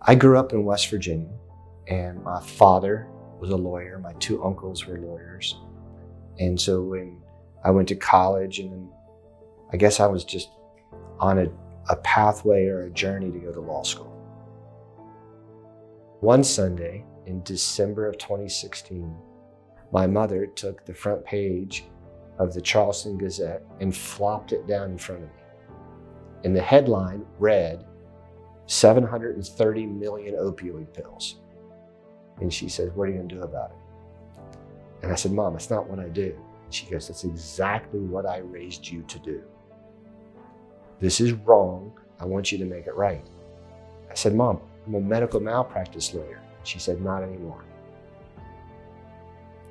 I grew up in West Virginia, and my father was a lawyer. My two uncles were lawyers. And so when I went to college, and then I guess I was just on a pathway or a journey to go to law school. One Sunday in December of 2016, my mother took the front page of the Charleston Gazette and flopped it down in front of me. And the headline read, 730 million opioid pills. And she said, "What are you gonna do about it?" And I said, "Mom, that's not what I do." She goes, "That's exactly what I raised you to do. This is wrong. I want you to make it right." I said, "Mom, I'm a medical malpractice lawyer." She said, "Not anymore."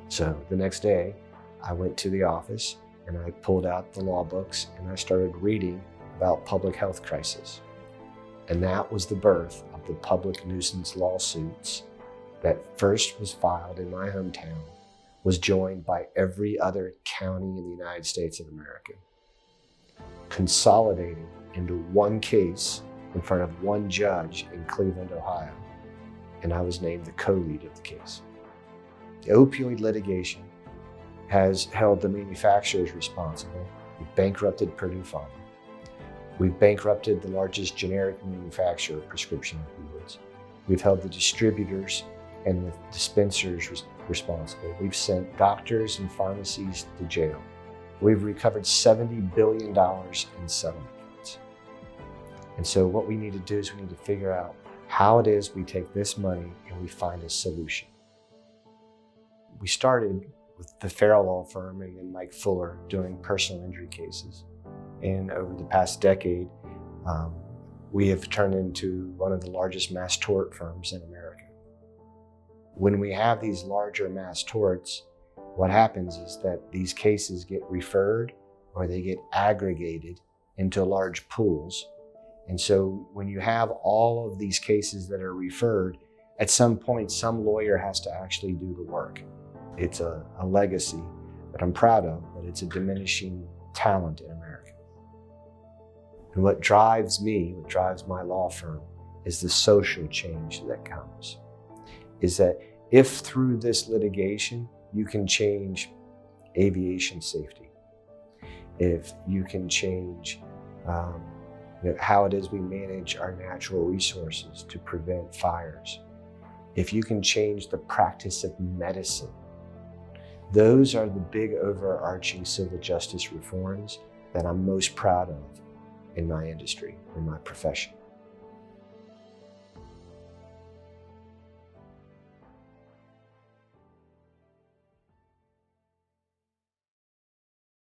So the next day, I went to the office and I pulled out the law books and I started reading about public health crisis. And that was the birth of the public nuisance lawsuits that first was filed in my hometown, was joined by every other county in the United States of America, consolidating into one case in front of one judge in Cleveland, Ohio. And I was named the co-lead of the case. The opioid litigation has held the manufacturers responsible. We've bankrupted Purdue Pharma. We've bankrupted the largest generic manufacturer of prescription opioids. We've held the distributors and the dispensers responsible. We've sent doctors and pharmacies to jail. We've recovered $70 billion in settlement funds. And so what we need to do is we need to figure out how it is we take this money and we find a solution. We started with the Farrell law firm and then Mike Fuller doing personal injury cases. And over the past decade, we have turned into one of the largest mass tort firms in America. When we have these larger mass torts, what happens is that these cases get referred or they get aggregated into large pools. And so when you have all of these cases that are referred, at some point, some lawyer has to actually do the work. It's a legacy that I'm proud of, but it's a diminishing talent in America. And what drives me, what drives my law firm, is the social change that comes. Is that if through this litigation, you can change aviation safety, if you can change how it is we manage our natural resources to prevent fires, if you can change the practice of medicine, those are the big overarching civil justice reforms that I'm most proud of in my industry, in my profession.